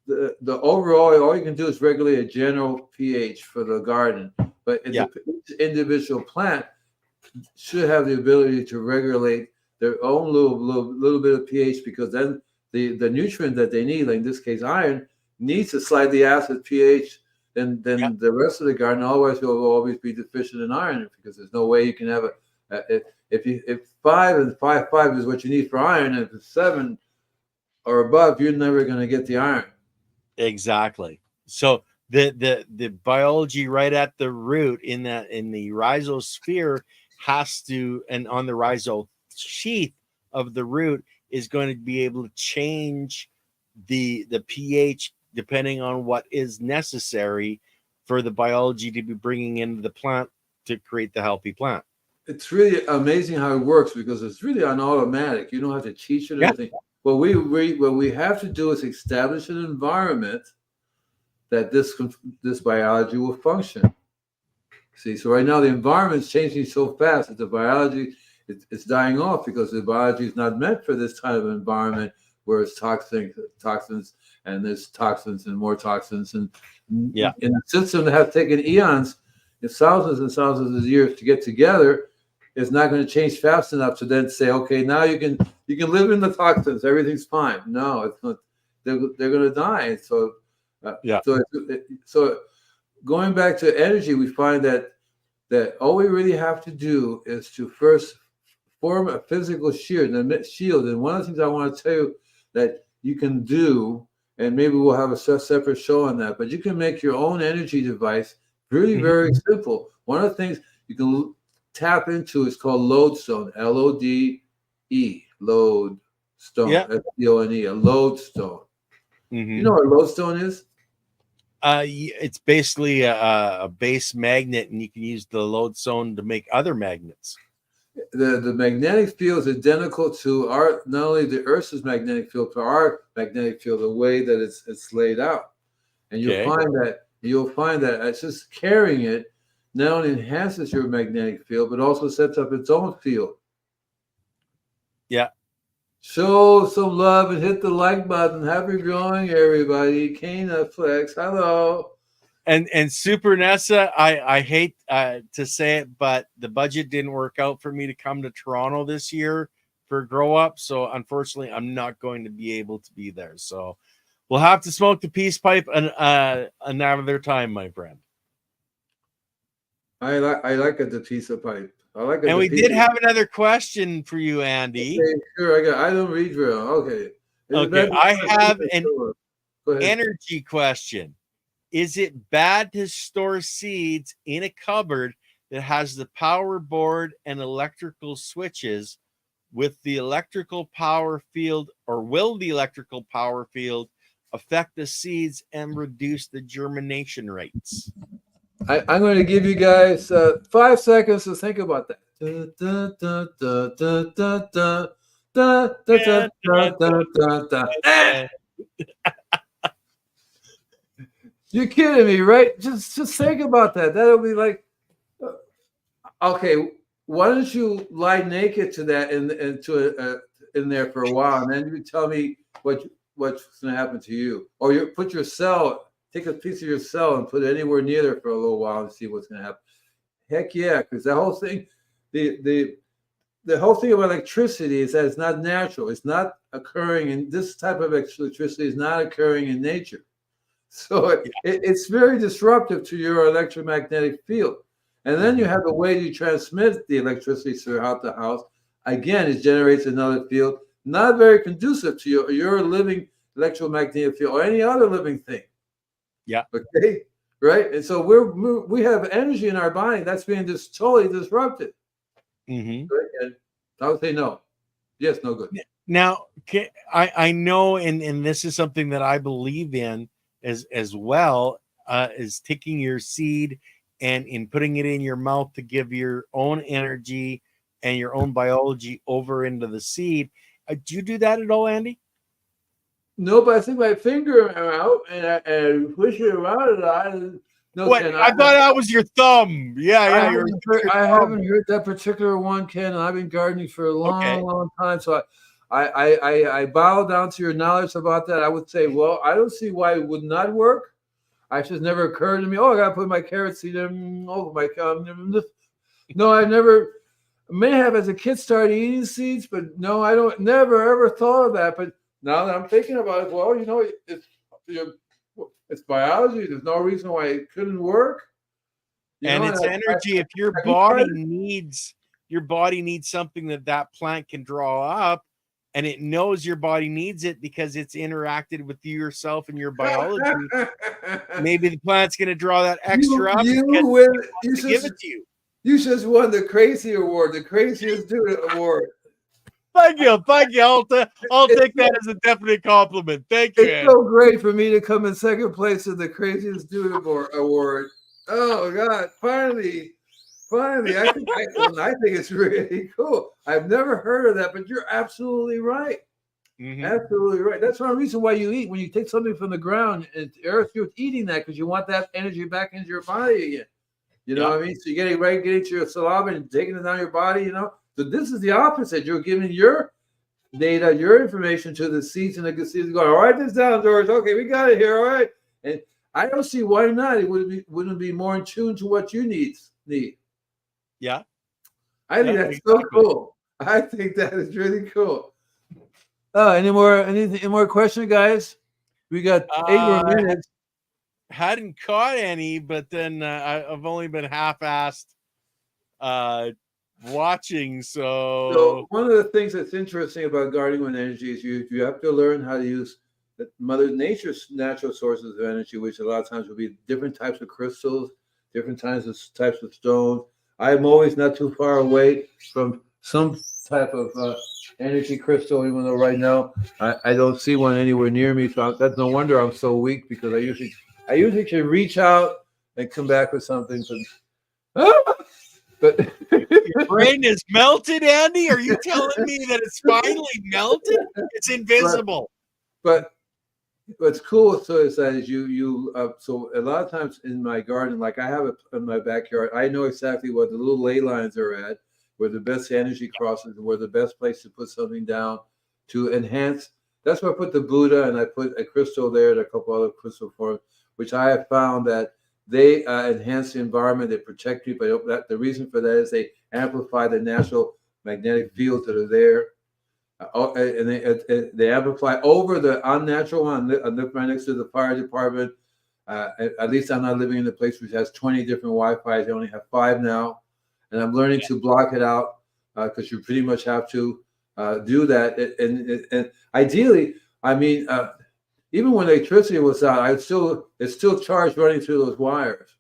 the overall. All you can do is regulate a general pH for the garden, but Yeah. each individual plant should have the ability to regulate their own little bit of pH, because then the nutrient that they need, like in this case iron, needs a slightly acid pH than Yeah. the rest of the garden. Otherwise, you'll always be deficient in iron, because there's no way you can have if 5 and 5 is what you need for iron, and if it's 7 or above, you're never going to get the iron. Exactly. So the biology right at the root in the rhizosphere has to, and on the rhizal sheath of the root, is going to be able to change the pH depending on what is necessary for the biology to be bringing into the plant to create the healthy plant. It's really amazing how it works, because it's really on automatic. You don't have to teach it or Yeah. anything. What we have to do is establish an environment that this biology will function. See, so right now the environment's changing so fast that the biology it's dying off, because the biology is not meant for this kind of environment where it's toxins, and there's toxins and more toxins, and Yeah. in a system that has taken eons, thousands and thousands of years to get together, is not going to change fast enough to then say, okay, now you can live in the toxins, everything's fine. No, it's not. They're going to die. So Yeah. So going back to energy, we find that all we really have to do is to first form a physical shield. And one of the things I want to tell you that you can do, and maybe we'll have a separate show on that, but you can make your own energy device really, very simple. One of the things you can tap into is called lodestone, LODE, lodestone, Yeah. STONE, a lodestone. Mhm. You know what a lodestone is? It's basically a base magnet, and you can use the lodestone to make other magnets. The magnetic field is identical to not only the Earth's magnetic field, but our magnetic field, the way that it's laid out. And Okay. you'll find that it's just carrying it not only enhances your magnetic field, but also sets up its own field. Yeah. Show some love and hit the like button. Happy growing, everybody. Kana Flex, hello. And Super Nessa, I hate to say it, but the budget didn't work out for me to come to Toronto this year for Grow Up. So unfortunately, I'm not going to be able to be there. So we'll have to smoke the peace pipe another time, my friend. I like the piece of pipe. I like it. And we did have another question for you, Andy. Okay, sure, I don't read real. Okay. Okay, I have an Go ahead. energy question. Is it bad to store seeds in a cupboard that has the power board and electrical switches with the electrical power field, or will the electrical power field affect the seeds and reduce the germination rates? I'm going to give you guys 5 seconds to think about that. You're kidding me, right? Just think about that. That'll be like, okay, why don't you lie naked to that in there for a while, and then you tell me what's going to happen to you, or you put your cell. Take a piece of your cell and put it anywhere near there for a little while and see what's going to happen. Heck yeah, because the whole thing, the whole thing about electricity is that it's not natural. It's not occurring, in this type of electricity is not occurring in nature. So it's very disruptive to your electromagnetic field. And then you have the way you transmit the electricity throughout the house. Again, it generates another field, not very conducive to your living electromagnetic field or any other living thing. Yeah. Okay. Right. And so we have energy in our body that's being just totally disrupted. Mm-hmm. Right? And I would say no. Yes, no good. Now, I know, and this is something that I believe in as well, is taking your seed and in putting it in your mouth to give your own energy and your own biology over into the seed. Do you do that at all, Andy? No, but I stick my finger out and push it around a lot. No, What? Ken, I thought that was your thumb. Yeah, I haven't heard that particular one, Ken. And I've been gardening for a long time. So I bow down to your knowledge about that. I would say, well, I don't see why it would not work. I just never occurred to me. Oh, I gotta put my carrot seed in. Oh my God! No, I never. May have as a kid started eating seeds, but no, I don't. Never ever thought of that. But now that I'm thinking about it, well, it's biology. There's no reason why it couldn't work. And it's energy. If your body needs something that plant can draw up, and it knows your body needs it because it's interacted with yourself and your biology, maybe the plant's going to draw that extra up. Give it to you. You just won the crazy award, the craziest dude award. Thank you. I'll take that as a definite compliment. Thank you. It's so great for me to come in second place in the craziest dude award. Oh God! Finally. I think it's really cool. I've never heard of that, but you're absolutely right. Mm-hmm. Absolutely right. That's one reason why you eat. When you take something from the ground and earth, you're eating that because you want that energy back into your body again. You know what I mean? So you're getting to your saliva and taking it down your body, So this is the opposite. You're giving your data, your information to the seeds, and the seeds going, all right, this down, George. Okay, we got it here. All right. And I don't see why not. It wouldn't be more in tune to what you need. Yeah. I think that's so cool. I think that is really cool. Any more questions, guys? We got 8 more minutes. Hadn't caught any, but then I've only been half-assed watching. So one of the things that's interesting about gardening with energy is you have to learn how to use Mother Nature's natural sources of energy, which a lot of times will be different types of crystals, different types of stones. I'm always not too far away from some type of energy crystal, even though right now I don't see one anywhere near me. So that's no wonder I'm so weak, because I usually can reach out and come back with something. But your brain is melted, Andy? Are you telling me that it's finally melted? It's invisible. But what's cool is that so a lot of times in my garden, like I have it in my backyard, I know exactly what the little ley lines are at, where the best energy crosses, where the best place to put something down to enhance. That's where I put the Buddha, and I put a crystal there and a couple other crystal forms, which I have found that they enhance the environment, they protect you, but the reason for that is they amplify the natural magnetic fields that are there. And they amplify over the unnatural one. I live right next to the fire department. At least I'm not living in a place which has 20 different Wi-Fi's. I only have 5 now, and I'm learning to block it out because you pretty much have to do that. And ideally, I mean, even when electricity was out, it's still charged running through those wires.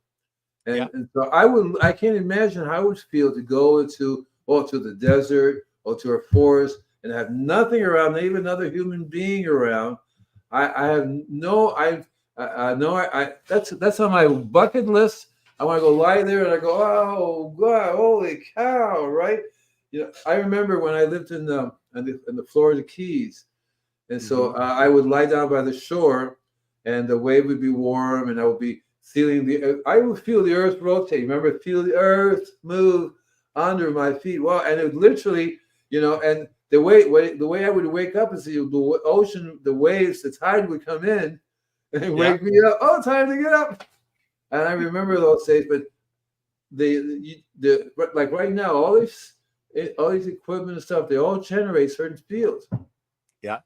And so I can't imagine how it would feel to go to the desert or to a forest and have nothing around, not even another human being around. That's on my bucket list. I want to go lie there and I go, oh God, holy cow, right? I remember when I lived in the Florida Keys, and so I would lie down by the shore, and the wave would be warm, and I would be feeling I would feel the earth rotate. Remember, feel the earth move under my feet. Well, and it literally, and the way I would wake up is the ocean, the waves, the tide would come in and wake me up. Oh, time to get up! And I remember those days. But like right now, all these equipment and stuff, they all generate certain fields. Yeah.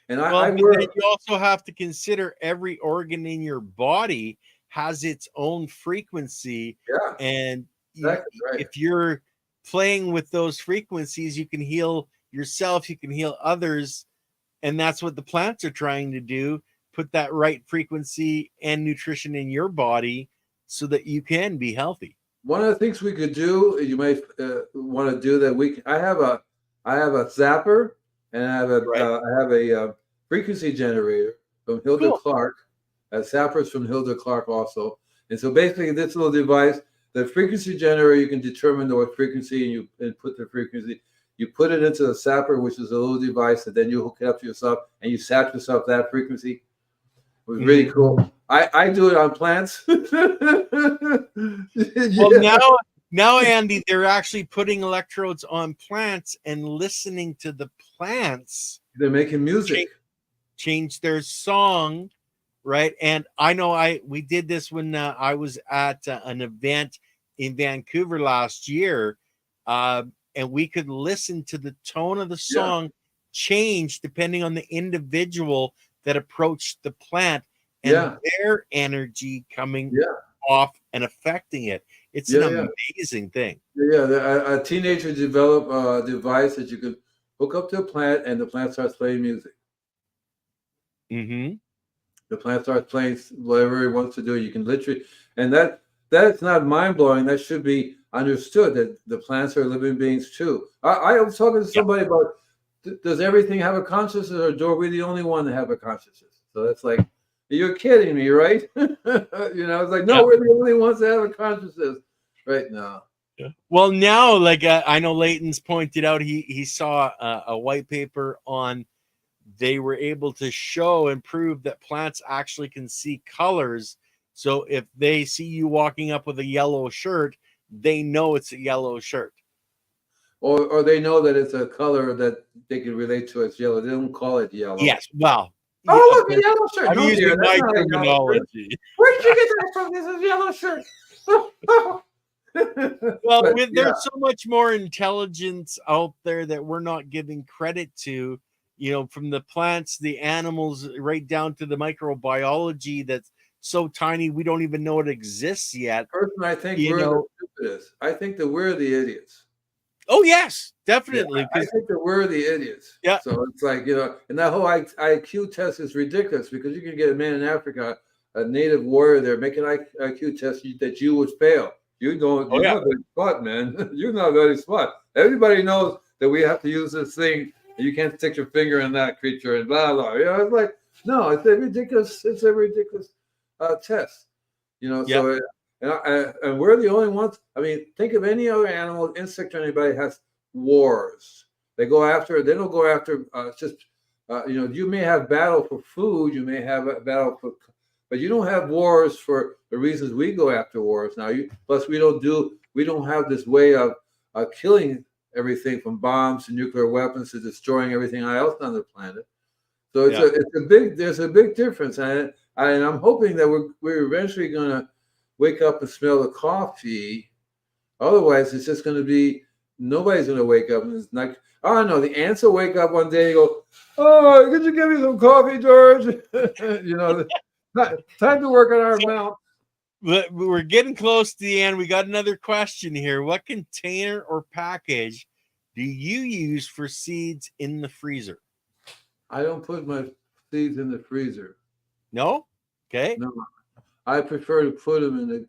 And you also have to consider every organ in your body has its own frequency, Yeah, and exactly right. if you're playing with those frequencies, you can heal yourself, you can heal others, and that's what the plants are trying to do, put that right frequency and nutrition in your body so that you can be healthy. One of the things we could do, you might want to do that. I have a zapper, and Right. I have a frequency generator from Hilda Cool. Clark. Zappers from Hilda Clark also. And so basically, this little device, the frequency generator, you can determine what frequency, and put the frequency. You put it into the zapper, which is a little device, and then you hook it up to yourself, and you zap yourself that frequency. It was really cool. I do it on plants. Well, Yeah. now, Andy, they're actually putting electrodes on plants and listening to the plants They're making music. change their song, right? And I know we did this when I was at an event in Vancouver last year, and we could listen to the tone of the Yeah. song change depending on the individual that approached the plant and Yeah. their energy coming Yeah. off and affecting it. It's Yeah. an Yeah. amazing thing. Yeah. A teenager developed a device that you could hook up to a plant, and the plant starts playing music. Mm-hmm. The plant starts playing whatever it wants to do. You can literally, and that's not mind blowing. That should be understood that the plants are living beings too. I was talking to somebody about, does everything have a consciousness, or are we the only one that have a consciousness? So that's like, you're kidding me, right? It's like, no, we're the only ones that have a consciousness, right? No. Yeah. Well, now, like I know Leighton's pointed out, he saw a white paper on. They were able to show and prove that plants actually can see colors. So if they see you walking up with a yellow shirt, they know it's a yellow shirt. Or they know that it's a color that they can relate to as yellow. They don't call it yellow. Yes. Well, Oh, look, a yellow shirt. I'm No, using dear, that's my not a yellow shirt. terminology. Where did you get that from? This is yellow shirt. Well, But, there's so much more intelligence out there that we're not giving credit to, from the plants, the animals, right down to the microbiology that's so tiny we don't even know it exists yet. Personally, I think we're the stupidest. I think that we're the idiots. Oh, yes, definitely. I think that we're the idiots. Yeah. So it's like, and that whole IQ test is ridiculous, because you can get a man in Africa, a native warrior there, make an IQ test that you would fail. You're not very smart, man. You're not very smart. Everybody knows that we have to use this thing. You can't stick your finger in that creature and blah, blah. It's like, no, it's a ridiculous test. So, and we're the only ones. I mean, think of any other animal, insect, or anybody has wars. They don't go after you may have battle for food, you may have a battle but you don't have wars for the reasons we go after wars now. Plus we don't have this way of killing everything, from bombs to nuclear weapons to destroying everything else on the planet. So there's a big difference, and I'm hoping that we're eventually going to wake up and smell the coffee. Otherwise, it's just going to be, nobody's going to wake up and it's like, oh no, the ants will wake up one day and go, oh, could you give me some coffee, George? Time to work on our mouth. We're getting close to the end. We got another question here. What container or package do you use for seeds in the freezer? I don't put my seeds in the freezer. No? Okay. No. I prefer to put them in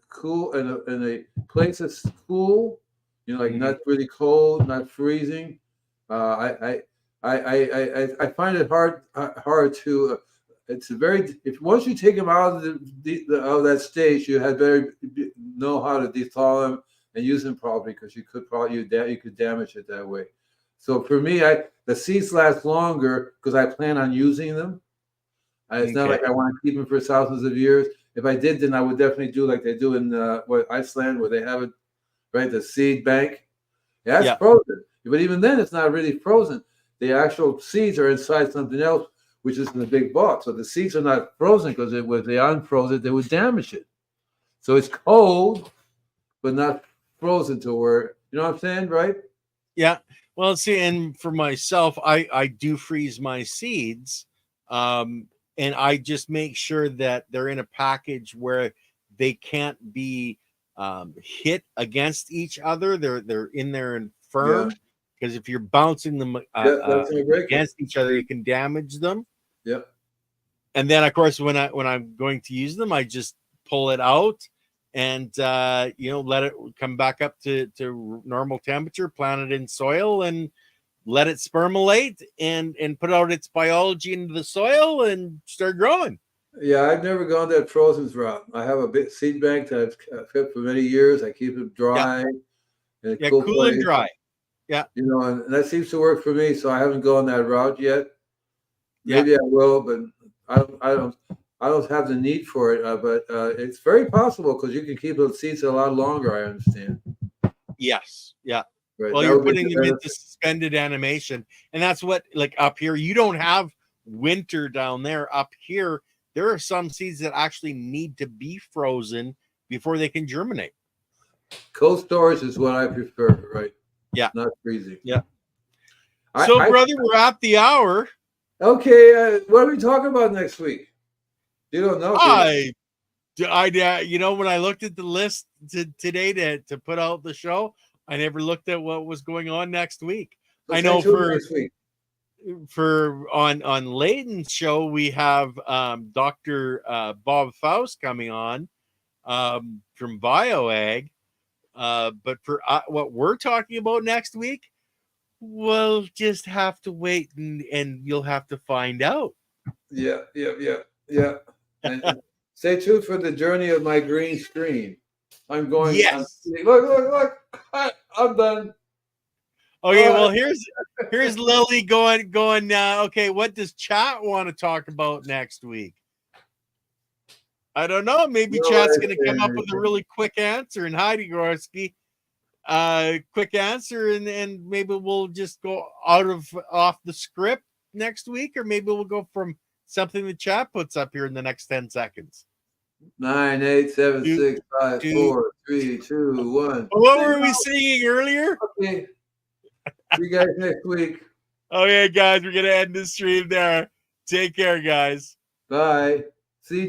a place that's cool, not really cold, not freezing. I find it hard to. Once you take them out of of that stage, you had better know how to thaw them and use them properly, because you could damage it that way. So for me, the seeds last longer because I plan on using them. It's not like I want to keep them for thousands of years. If I did, then I would definitely do like they do in Iceland, where they have it, right, the seed bank. Yeah, it's frozen. But even then, it's not really frozen. The actual seeds are inside something else, which is in the big box. So the seeds are not frozen, because if they unfrozen, they would damage it. So it's cold, but not frozen to where, you know what I'm saying, right? Yeah. Well, see, and for myself, I do freeze my seeds. And I just make sure that they're in a package where they can't be hit against each other. They're in there and firm, because if you're bouncing them that's gonna break it. against each other, you can damage them. Yep. And then, of course, when I'm going to use them, I just pull it out and let it come back up to normal temperature, plant it in soil, and let it spermolate and put out its biology into the soil and start growing. Yeah, I've never gone that frozen route. I have a big seed bank that I've kept for many years. I keep it dry in a cool cool and place. dry. Yeah. And that seems to work for me. So I haven't gone that route yet. Maybe I will, but I don't have the need for it. But it's very possible, because you can keep the seeds a lot longer, I understand. Yes. Yeah. Right. Well, That you're would be putting the them into benefit. suspended animation, and that's what, like, up here, you don't have winter down there. Up here, there are some seeds that actually need to be frozen before they can germinate. Cold storage is what I prefer, right? Yeah. Not freezing. Yeah. So, brother, we're at the hour. Okay, what are we talking about next week? You don't know. When I looked at the list today to put out the show, I never looked at what was going on next week. So I know next week. on Layton's show, we have Dr. Bob Faust coming on from BioAg. But for what we're talking about next week, we'll just have to wait and you'll have to find out. Yeah. And stay tuned for the journey of my green screen. I'm going. Yes. Look. I'm done. Okay, well, here's Lily going. Okay, what does chat want to talk about next week? I don't know. Maybe chat's going to come up with a really quick answer. And Heidi Gorski, quick answer, and maybe we'll just go off the script next week, or maybe we'll go from something the chat puts up here in the next 10 seconds. 9, 8, 7, 6, 5, 4, 3, 2, 1. What were we singing earlier? Okay. See you guys next week. Okay, guys, we're gonna end the stream there. Take care, guys. Bye. See you.